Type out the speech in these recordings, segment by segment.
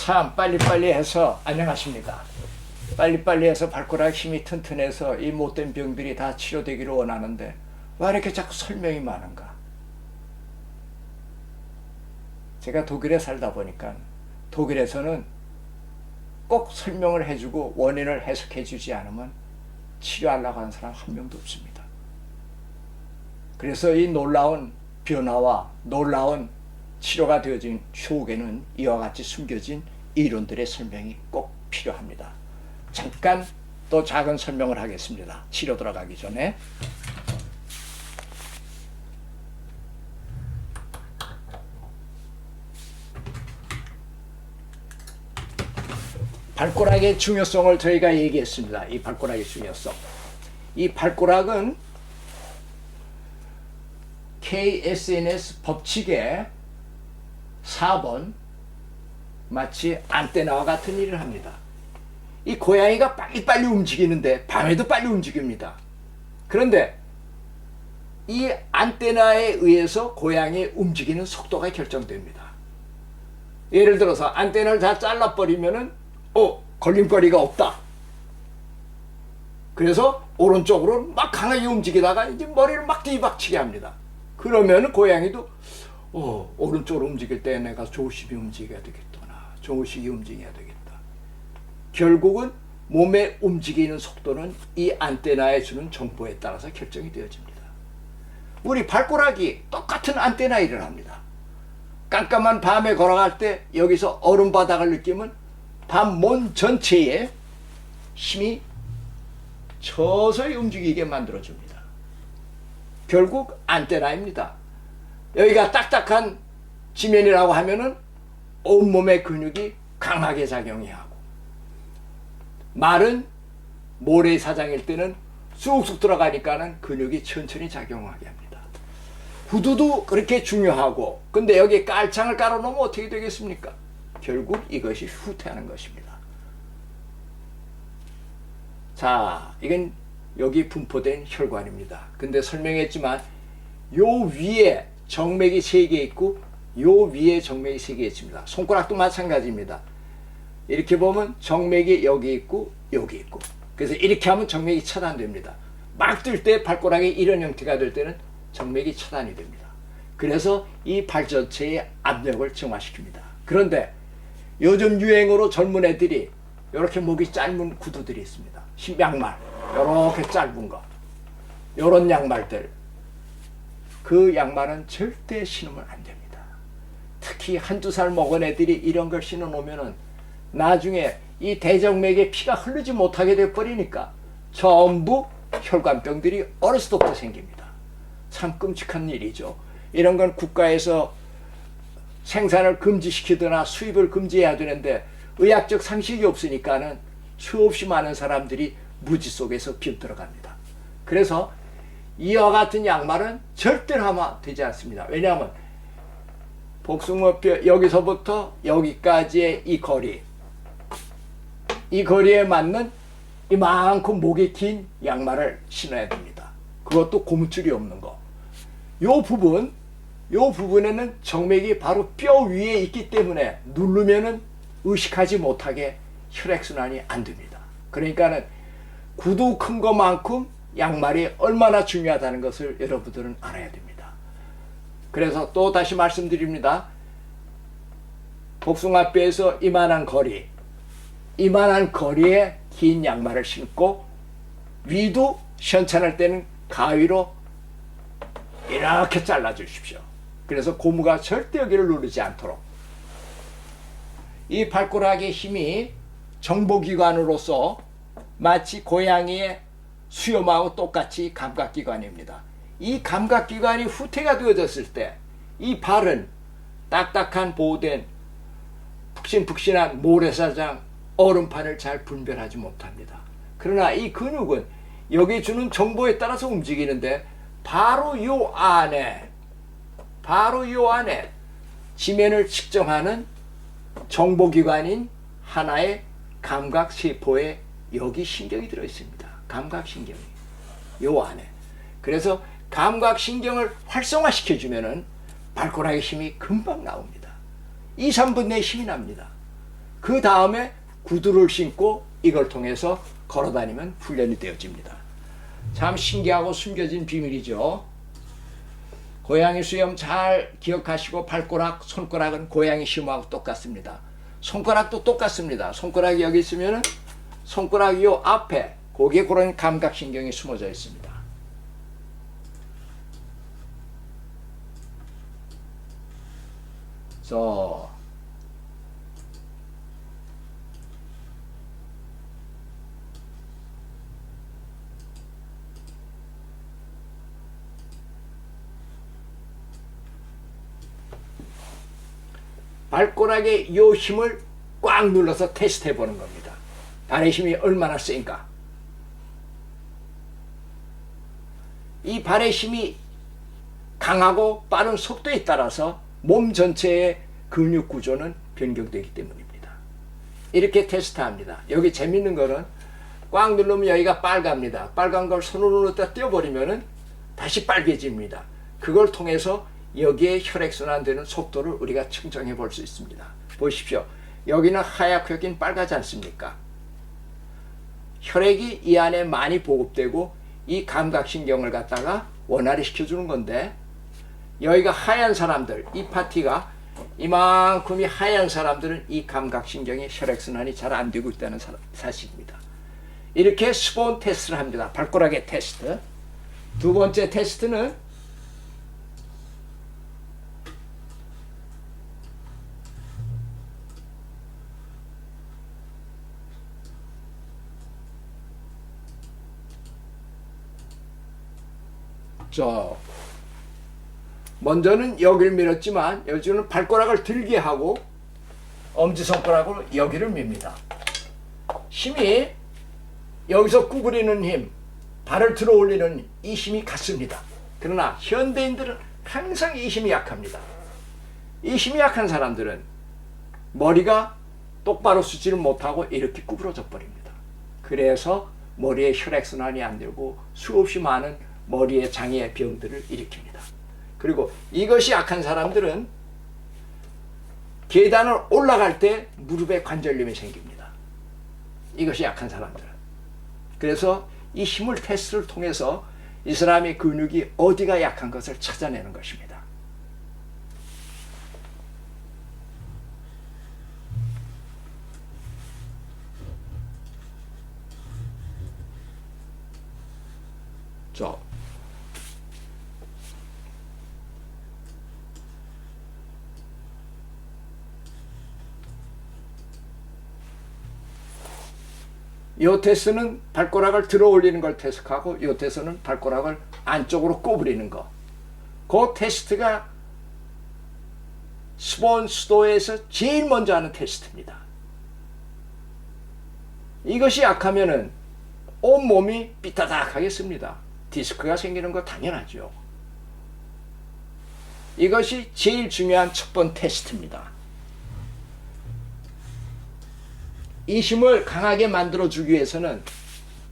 참 빨리빨리 해서 안녕하십니까. 빨리빨리 해서 발가락 힘이 튼튼해서 이 못된 병들이 다 치료되기를 원하는데 왜 이렇게 자꾸 설명이 많은가. 제가 독일에 살다 보니까 독일에서는 꼭 설명을 해주고 원인을 해석해 주지 않으면 치료하려고 하는 사람 한 명도 없습니다. 그래서 이 놀라운 변화와 놀라운 치료가 되어진 속에는 이와 같이 숨겨진 이론들의 설명이 꼭 필요합니다. 잠깐 또 작은 설명을 하겠습니다. 치료 들어가기 전에. 발가락의 중요성을 저희가 얘기했습니다. 이 발가락의 중요성. 이 발가락은 KSNS 법칙의 4번 마치 안테나와 같은 일을 합니다. 이 고양이가 빨리빨리 움직이는데 밤에도 빨리 움직입니다. 그런데 이 안테나에 의해서 고양이의 움직이는 속도가 결정됩니다. 예를 들어서 안테나를 다 잘라버리면은 걸림거리가 없다. 그래서 오른쪽으로 막 강하게 움직이다가 이제 머리를 막 뒤박치게 합니다. 그러면 고양이도 오른쪽으로 움직일 때 내가 조심히 움직여야 되겠구나. 조심히 움직여야 되겠다. 결국은 몸의 움직이는 속도는 이 안테나에 주는 정보에 따라서 결정이 되어집니다. 우리 발가락이 똑같은 안테나 일을 합니다. 깜깜한 밤에 걸어갈 때 여기서 얼음 바닥을 느끼면 밤 몸 전체에 힘이 서서히 움직이게 만들어줍니다. 결국 안테나입니다. 여기가 딱딱한 지면이라고 하면은 온몸의 근육이 강하게 작용해야 하고, 말은 모래사장일 때는 쑥쑥 들어가니까는 근육이 천천히 작용하게 합니다. 구두도 그렇게 중요하고, 근데 여기 깔창을 깔아놓으면 어떻게 되겠습니까? 결국 이것이 후퇴하는 것입니다. 자, 이건 여기 분포된 혈관입니다. 근데 설명했지만 요 위에 정맥이 3개 있고 요 위에 정맥이 3개 있습니다. 손가락도 마찬가지입니다. 이렇게 보면 정맥이 여기 있고 여기 있고, 그래서 이렇게 하면 정맥이 차단됩니다. 막 뜰 때 발가락이 이런 형태가 될 때는 정맥이 차단이 됩니다. 그래서 이 발 전체의 압력을 정화시킵니다. 그런데 요즘 유행으로 젊은 애들이 이렇게 목이 짧은 구두들이 있습니다. 양말 이렇게 짧은 거, 이런 양말들, 그 양말은 절대 신으면 안 됩니다. 특히 한두 살 먹은 애들이 이런 걸 신어 놓으면은 나중에 이 대정맥에 피가 흐르지 못하게 돼 버리니까 전부 혈관병들이 어렸을 때부터 생깁니다. 참 끔찍한 일이죠. 이런 건 국가에서 생산을 금지시키거나 수입을 금지해야 되는데 의학적 상식이 없으니까는 수없이 많은 사람들이 무지 속에서 비어들어갑니다. 그래서 이와 같은 양말은 절대로 하면 되지 않습니다. 왜냐하면 복숭아뼈 여기서부터 여기까지의 이 거리에 맞는 이만큼 목이 긴 양말을 신어야 됩니다. 그것도 고무줄이 없는 거. 요 부분에는 정맥이 바로 뼈 위에 있기 때문에 누르면은 의식하지 못하게 혈액순환이 안 됩니다. 그러니까는 구두 큰 것만큼 양말이 얼마나 중요하다는 것을 여러분들은 알아야 됩니다. 그래서 또 다시 말씀드립니다. 복숭아뼈에서 이만한 거리에 긴 양말을 신고, 위도 시원찮을 때는 가위로 이렇게 잘라 주십시오. 그래서 고무가 절대 여기를 누르지 않도록. 이 발가락의 힘이 정보기관으로서 마치 고양이의 수염하고 똑같이 감각기관입니다. 이 감각기관이 후퇴가 되어졌을 때 이 발은 딱딱한 보호된 푹신푹신한 모래사장, 얼음판을 잘 분별하지 못합니다. 그러나 이 근육은 여기 주는 정보에 따라서 움직이는데 바로 요 안에 지면을 측정하는 정보기관인 하나의 감각세포에 여기 신경이 들어있습니다. 감각신경이 요 안에. 그래서 감각신경을 활성화시켜주면은 발가락의 힘이 금방 나옵니다. 2, 3분 내에 힘이 납니다. 그 다음에 구두를 신고 이걸 통해서 걸어다니면 훈련이 되어집니다. 참 신기하고 숨겨진 비밀이죠. 고양이 수염 잘 기억하시고 발가락, 손가락은 고양이 시험하고 똑같습니다. 손가락도 똑같습니다. 손가락이 여기 있으면 손가락 요 앞에 거기에 그런 감각신경이 숨어져 있습니다. 그래서 발가락의 요 힘을 꽉 눌러서 테스트 해보는 겁니다. 발의 힘이 얼마나 센가. 이 발의 힘이 강하고 빠른 속도에 따라서 몸 전체의 근육 구조는 변경되기 때문입니다. 이렇게 테스트합니다. 여기 재밌는 거는 꽉 누르면 여기가 빨갑니다. 빨간 걸 손으로 넣다 떼어버리면 다시 빨개집니다. 그걸 통해서 여기에 혈액순환되는 속도를 우리가 측정해 볼 수 있습니다. 보십시오. 여기는 하얗고 여기는 빨갛지 않습니까? 혈액이 이 안에 많이 보급되고 이 감각신경을 갖다가 원활히 시켜주는 건데, 여기가 하얀 사람들, 이 파티가 이만큼이 하얀 사람들은 이 감각신경의 혈액순환이 잘 안 되고 있다는 사실입니다. 이렇게 스폰 테스트를 합니다. 발가락의 테스트. 두 번째 테스트는 먼저는 여기를 밀었지만 요즘은 발가락을 들게 하고 엄지손가락으로 여기를 밉니다. 힘이 여기서 구부리는 힘, 발을 들어 올리는 이 힘이 같습니다. 그러나 현대인들은 항상 이 힘이 약합니다. 이 힘이 약한 사람들은 머리가 똑바로 쓰지를 못하고 이렇게 구부러져 버립니다. 그래서 머리에 혈액순환이 안 되고 수없이 많은 머리의 장애 병들을 일으킵니다. 그리고 이것이 약한 사람들은 계단을 올라갈 때 무릎에 관절염이 생깁니다. 이것이 약한 사람들은. 그래서 이 힘을 테스트를 통해서 이 사람의 근육이 어디가 약한 것을 찾아내는 것입니다. 이 테스트는 발가락을 들어 올리는 걸 테스트하고, 이 테스트는 발가락을 안쪽으로 꼬부리는 거. 그 테스트가 스폰 수도에서 제일 먼저 하는 테스트입니다. 이것이 약하면은 온몸이 삐딱하겠습니다. 디스크가 생기는 거 당연하죠. 이것이 제일 중요한 첫 번째 테스트입니다. 이 힘을 강하게 만들어주기 위해서는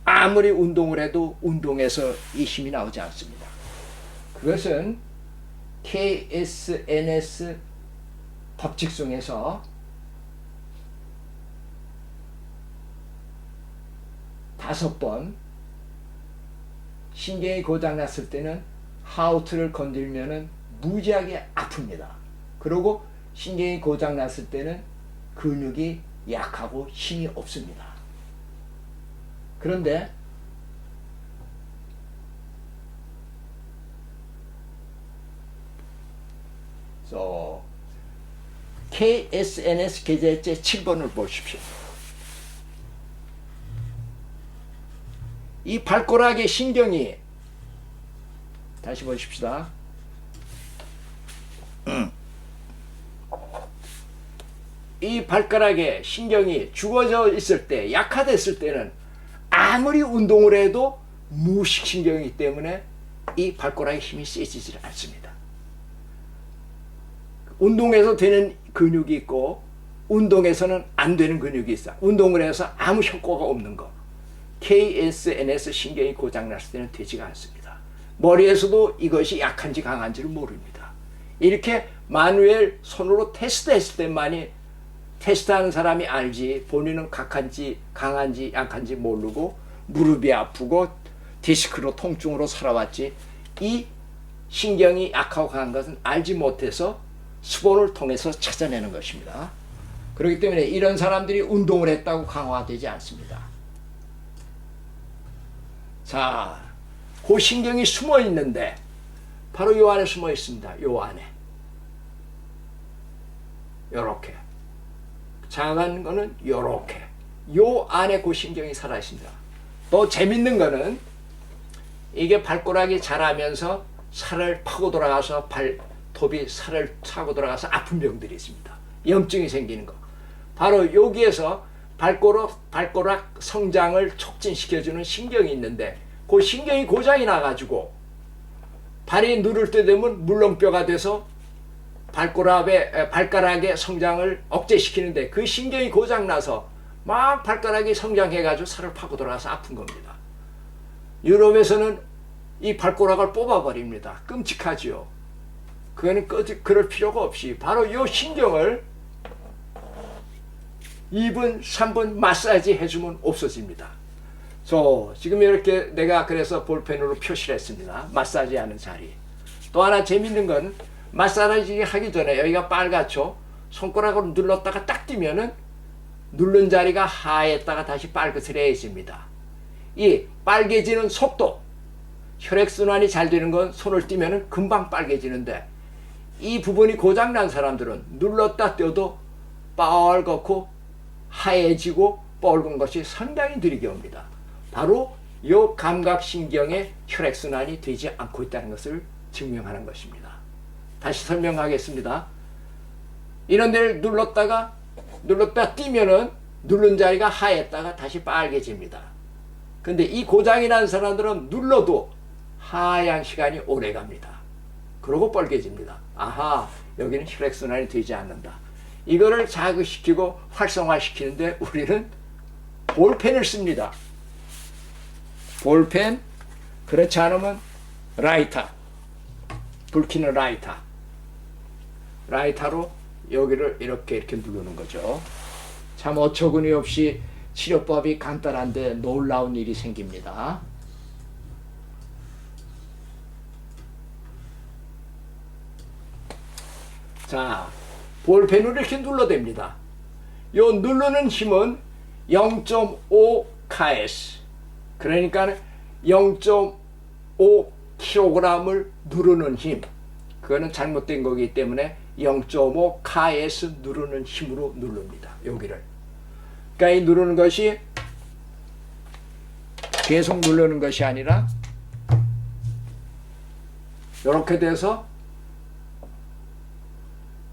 아무리 운동을 해도 운동에서 이 힘이 나오지 않습니다. 그것은 KSNS 법칙성에서 5번 신경이 고장났을 때는 하우트를 건들면은 무지하게 아픕니다. 그리고 신경이 고장났을 때는 근육이 약하고 힘이 없습니다. 그런데 KSNS 계좌이체 7번을 보십시오. 이 발가락의 신경이, 다시 보십시다. 이 발가락에 신경이 죽어져 있을 때, 약화됐을 때는 아무리 운동을 해도 무식신경이기 때문에 이 발가락의 힘이 세지질 않습니다. 운동에서 되는 근육이 있고 운동에서는 안 되는 근육이 있어. 운동을 해서 아무 효과가 없는 거. KSNS 신경이 고장났을 때는 되지가 않습니다. 머리에서도 이것이 약한지 강한지를 모릅니다. 이렇게 마누엘 손으로 테스트했을 때만이 테스트하는 사람이 알지 본인은 강한지 약한지 모르고 무릎이 아프고 디스크로 통증으로 살아왔지 이 신경이 약하고 강한 것은 알지 못해서 수본을 통해서 찾아내는 것입니다. 그렇기 때문에 이런 사람들이 운동을 했다고 강화되지 않습니다. 자, 그 신경이 숨어 있는데 바로 요 안에 숨어 있습니다. 요 안에. 요렇게. 작은 거는 요렇게. 요 안에 그 신경이 살아 있습니다. 또 재밌는 거는 이게 발가락이 자라면서 살을 파고 돌아가서 발톱이 살을 차고 돌아가서 아픈 병들이 있습니다. 염증이 생기는 거. 바로 여기에서 발가락 성장을 촉진시켜주는 신경이 있는데 그 신경이 고장이 나가지고 발이 누를 때 되면 물렁뼈가 돼서 발가락의 성장을 억제시키는데 그 신경이 고장나서 막 발가락이 성장해가지고 살을 파고 돌아가서 아픈 겁니다. 유럽에서는 이 발가락을 뽑아버립니다. 끔찍하지요. 그거는 그럴 필요가 없이 바로 이 신경을 2분, 3분 마사지 해주면 없어집니다. 지금 이렇게 내가 그래서 볼펜으로 표시를 했습니다. 마사지 하는 자리. 또 하나 재밌는 건 마사지 하기 전에 여기가 빨갛죠. 손가락으로 눌렀다가 딱 띄면은 누른 자리가 하얗다가 다시 빨그스레해집니다. 이 빨개지는 속도, 혈액순환이 잘 되는 건 손을 띄면은 금방 빨개지는데 이 부분이 고장난 사람들은 눌렀다 떼도 빨갛고 하얘지고 뻘건 것이 상당히 느리게 옵니다. 바로 이 감각신경의 혈액순환이 되지 않고 있다는 것을 증명하는 것입니다. 다시 설명하겠습니다. 이런 데를 눌렀다 띄면은 누른 자리가 하얗다가 다시 빨개집니다. 근데 이 고장이 난 사람들은 눌러도 하얀 시간이 오래 갑니다. 그러고 빨개집니다. 아하, 여기는 혈액순환이 되지 않는다. 이거를 자극시키고 활성화시키는데 우리는 볼펜을 씁니다. 볼펜, 그렇지 않으면 라이터, 불 켜는 라이터로 여기를 이렇게 누르는 거죠. 참 어처구니 없이 치료법이 간단한데 놀라운 일이 생깁니다. 자, 볼펜으로 이렇게 눌러댑니다. 요 누르는 힘은 0.5 ks, 그러니까 0.5kg을 누르는 힘, 그거는 잘못된 거기 때문에 0.5 ks 누르는 힘으로 누릅니다. 여기를. 그러니까 이 누르는 것이 계속 누르는 것이 아니라 이렇게 돼서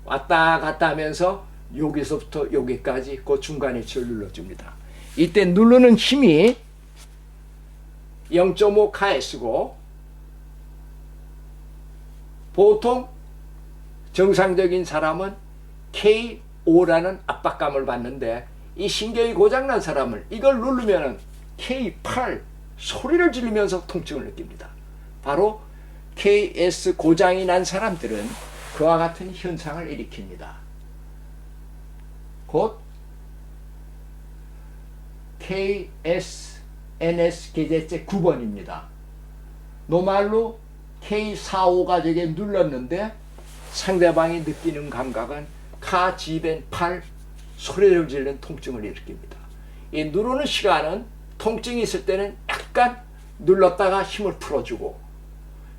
왔다 갔다 하면서 여기서부터 여기까지 그 중간 위치를 눌러줍니다. 이때 누르는 힘이 0.5 ks고 보통 정상적인 사람은 K5라는 압박감을 받는데 이 신경이 고장난 사람은 이걸 누르면 K8 소리를 지르면서 통증을 느낍니다. 바로 KS 고장이 난 사람들은 그와 같은 현상을 일으킵니다. 곧 KSNS 계제체 9번입니다. 노말로 K45가 되게 눌렀는데 상대방이 느끼는 감각은 카지벤 8 소리를 지르는 통증을 일으킵니다. 이 누르는 시간은 통증이 있을 때는 약간 눌렀다가 힘을 풀어주고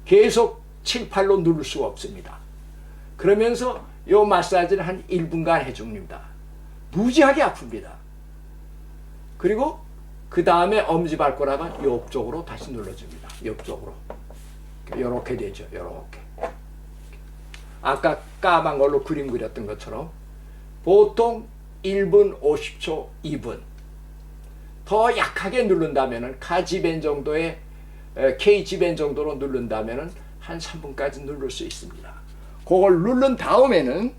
계속 7, 8로 누를 수가 없습니다. 그러면서 이 마사지를 한 1분간 해줍니다. 무지하게 아픕니다. 그리고 그 다음에 엄지발가락은 옆쪽으로 다시 눌러줍니다. 옆쪽으로. 이렇게 되죠. 이렇게. 아까 까만 걸로 그림 그렸던 것처럼 보통 1분 50초, 2분. 더 약하게 누른다면 카지벤 정도의 K지벤 정도로 누른다면 한 3분까지 누를 수 있습니다. 그걸 누른 다음에는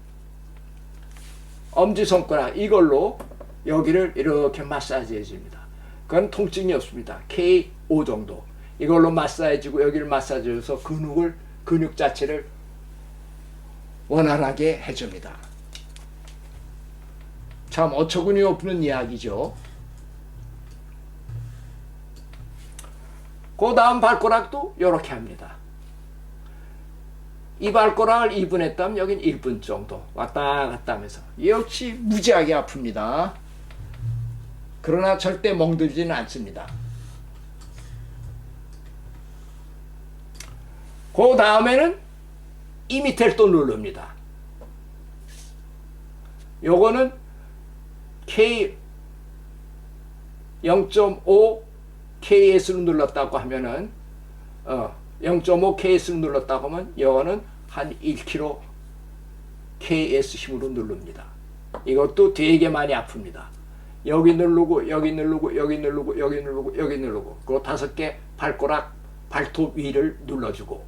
엄지손가락 이걸로 여기를 이렇게 마사지 해줍니다. 그건 통증이 없습니다. K5 정도. 이걸로 마사지 해주고 여기를 마사지 해서 근육 자체를 원활하게 해줍니다. 참 어처구니 없는 이야기죠. 그 다음 발가락도 이렇게 합니다. 이 발가락을 2분 했다면 여긴 1분 정도 왔다 갔다 하면서 역시 무지하게 아픕니다. 그러나 절대 멍들지는 않습니다. 그 다음에는 이 밑에를 또 누릅니다. 요거는 K 0.5 KS로 눌렀다고 하면은 0.5 KS로 눌렀다고 하면 요거는 한 1kg KS 힘으로 누릅니다. 이것도 되게 많이 아픕니다. 여기 누르고 여기 누르고 여기 누르고 여기 누르고 여기 누르고 그 5개 발가락 발톱 위를 눌러주고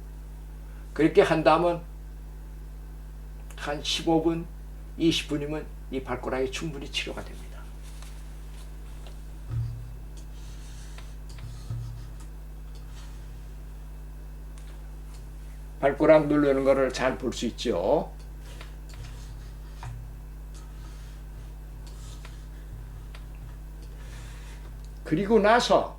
그렇게 한다면 한 15분 20분이면 이 발가락이 충분히 치료가 됩니다. 발가락 누르는 것을 잘 볼 수 있죠. 그리고 나서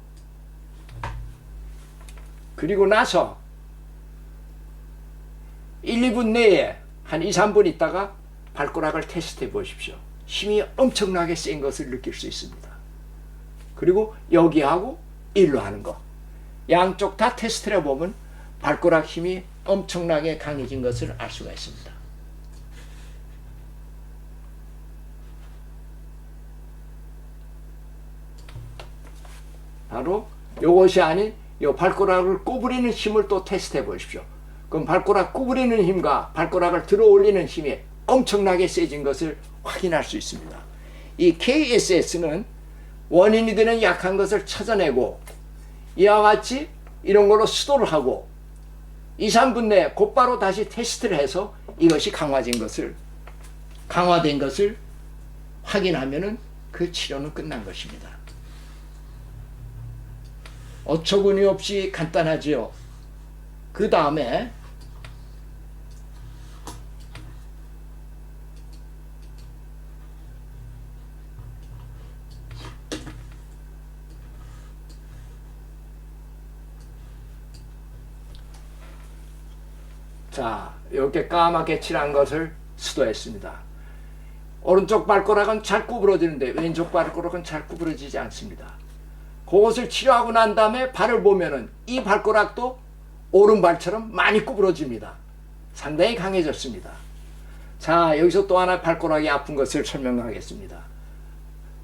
1, 2분 내에 한 2, 3분 있다가 발가락을 테스트해 보십시오. 힘이 엄청나게 센 것을 느낄 수 있습니다. 그리고 여기하고 일로 하는 거 양쪽 다 테스트를 해보면 발가락 힘이 엄청나게 강해진 것을 알 수가 있습니다. 바로 이것이 아닌 이 발가락을 구부리는 힘을 또 테스트해 보십시오. 그럼 발가락 구부리는 힘과 발가락을 들어 올리는 힘이 엄청나게 세진 것을 확인할 수 있습니다. 이 KSS는 원인이 되는 약한 것을 찾아내고 이와 같이 이런 걸로 수도를 하고 2, 3분 내에 곧바로 다시 테스트를 해서 이것이 강화된 것을 확인하면은 그 치료는 끝난 것입니다. 어처구니 없이 간단하지요. 그 다음에 자, 이렇게 까맣게 칠한 것을 수도했습니다. 오른쪽 발가락은 잘 구부러지는데 왼쪽 발가락은 잘 구부러지지 않습니다. 그것을 치료하고 난 다음에 발을 보면은 이 발가락도 오른발처럼 많이 구부러집니다. 상당히 강해졌습니다. 자, 여기서 또 하나 발가락이 아픈 것을 설명하겠습니다.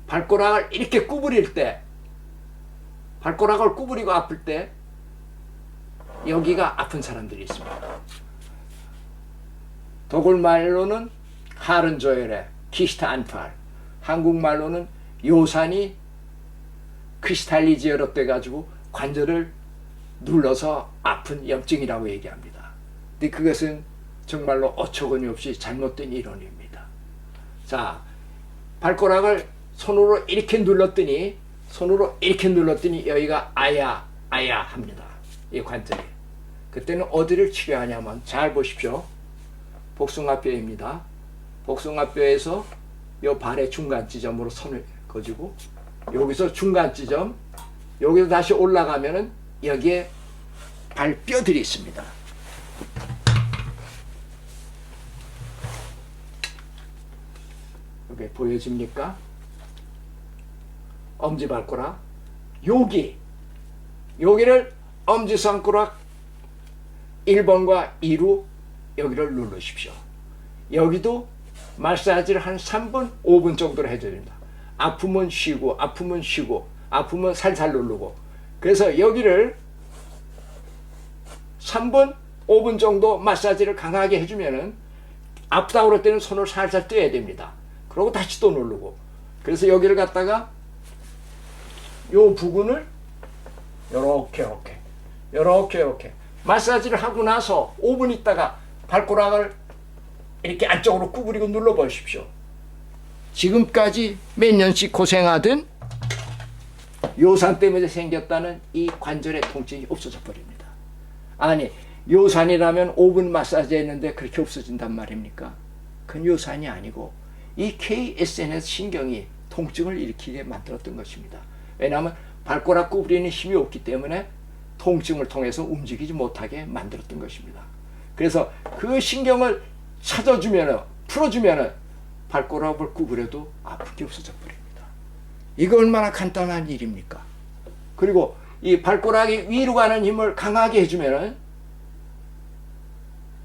발가락을 이렇게 구부릴 때, 발가락을 구부리고 아플 때 여기가 아픈 사람들이 있습니다. 독일말로는 하른조열에 키스타 안팔, 한국말로는 요산이 크리스탈리지어로 돼가지고 관절을 눌러서 아픈 염증이라고 얘기합니다. 근데 그것은 정말로 어처구니 없이 잘못된 이론입니다. 자, 발가락을 손으로 이렇게 눌렀더니 여기가 아야 합니다. 이 관절이. 그때는 어디를 치료하냐면 잘 보십시오. 복숭아뼈입니다. 복숭아뼈에서 이 발의 중간 지점으로 손을 거주고 여기서 중간 지점, 여기서 다시 올라가면은 여기에 발뼈들이 있습니다. 여기 보여집니까? 엄지발가락. 여기를 엄지손가락 1번과 2로 여기를 누르십시오. 여기도 마사지를 한 3분, 5분 정도로 해줘야 됩니다. 아프면 쉬고, 아프면 살살 누르고. 그래서 여기를 3분, 5분 정도 마사지를 강하게 해주면은 아프다고 그럴 때는 손을 살살 떼야 됩니다. 그리고 다시 또 누르고. 그래서 여기를 갖다가 요 부분을 요렇게 마사지를 하고 나서 5분 있다가 발가락을 이렇게 안쪽으로 구부리고 눌러 보십시오. 지금까지 몇 년씩 고생하던 요산 때문에 생겼다는 이 관절의 통증이 없어져 버립니다. 아니, 요산이라면 5분 마사지 했는데 그렇게 없어진단 말입니까? 그건 요산이 아니고 이 KSNS 신경이 통증을 일으키게 만들었던 것입니다. 왜냐하면 발가락 구부리는 힘이 없기 때문에 통증을 통해서 움직이지 못하게 만들었던 것입니다. 그래서 그 신경을 찾아주면, 풀어주면 발가락을 구부려도 아픈 게 없어져 버립니다. 이거 얼마나 간단한 일입니까? 그리고 이 발가락이 위로 가는 힘을 강하게 해주면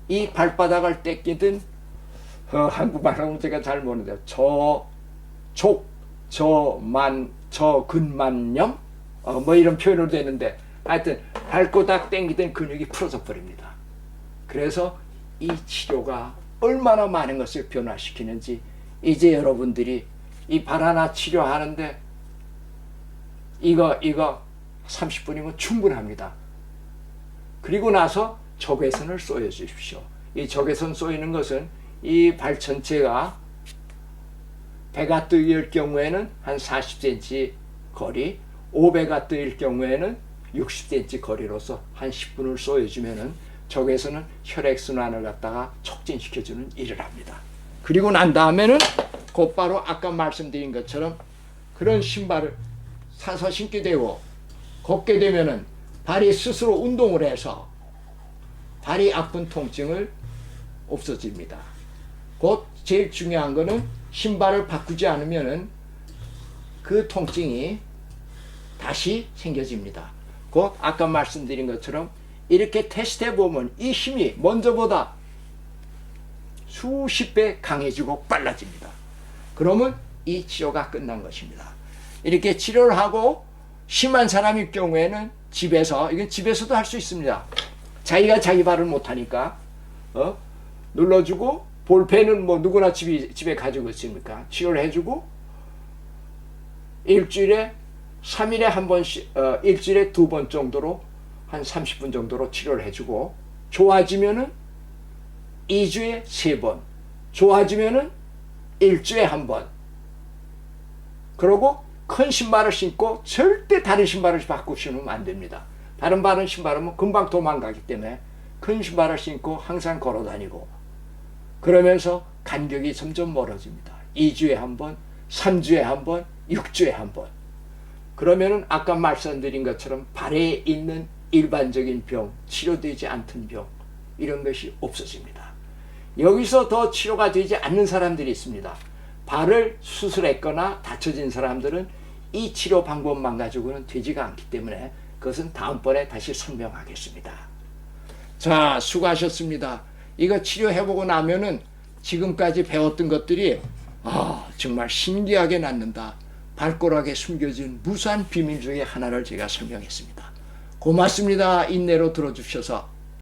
이 발바닥을 떼끼든 한국말하면 제가 잘 모르는데 저근만염 뭐 이런 표현으로 되는데 하여튼 발바닥 땡기던 근육이 풀어져 버립니다. 그래서 이 치료가 얼마나 많은 것을 변화시키는지 이제 여러분들이 이 발 하나 치료하는데 이거 30분이면 충분합니다. 그리고 나서 적외선을 쏘여 주십시오. 이 적외선 쏘이는 것은 이 발 전체가 100와트일 경우에는 한 40cm 거리, 500와트일 경우에는 60cm 거리로서 한 10분을 쏘여주면은 적외선은 혈액순환을 갖다가 촉진시켜주는 일을 합니다. 그리고 난 다음에는 곧바로 아까 말씀드린 것처럼 그런 신발을 사서 신게 되고 걷게 되면은 발이 스스로 운동을 해서 발이 아픈 통증을 없어집니다. 곧 제일 중요한 거는 신발을 바꾸지 않으면은 그 통증이 다시 생겨집니다. 곧 아까 말씀드린 것처럼 이렇게 테스트해 보면 이 힘이 먼저보다 수십 배 강해지고 빨라집니다. 그러면 이 치료가 끝난 것입니다. 이렇게 치료를 하고 심한 사람일 경우에는 집에서, 이건 집에서도 할 수 있습니다. 자기가 자기 발을 못하니까 눌러주고, 볼펜은 뭐 누구나 집에 가지고 있습니까? 치료를 해주고 일주일에 3일에 한 번씩, 일주일에 2번 정도로 한 30분 정도로 치료를 해주고, 좋아지면은 2주에 3번, 좋아지면은 1주에 1번. 그러고 큰 신발을 신고 절대 다른 신발을 바꾸고 신으면 안 됩니다. 다른 신발은 금방 도망가기 때문에 큰 신발을 신고 항상 걸어 다니고, 그러면서 간격이 점점 멀어집니다. 2주에 1번, 3주에 1번, 6주에 1번. 그러면은 아까 말씀드린 것처럼 발에 있는 일반적인 병, 치료되지 않던 병, 이런 것이 없어집니다. 여기서 더 치료가 되지 않는 사람들이 있습니다. 발을 수술했거나 다쳐진 사람들은 이 치료 방법만 가지고는 되지가 않기 때문에 그것은 다음번에 다시 설명하겠습니다. 자, 수고하셨습니다. 이거 치료해보고 나면은 지금까지 배웠던 것들이 정말 신기하게 낫는다. 발가락에 숨겨진 무수한 비밀 중에 하나를 제가 설명했습니다. 고맙습니다. 인내로 들어주셔서.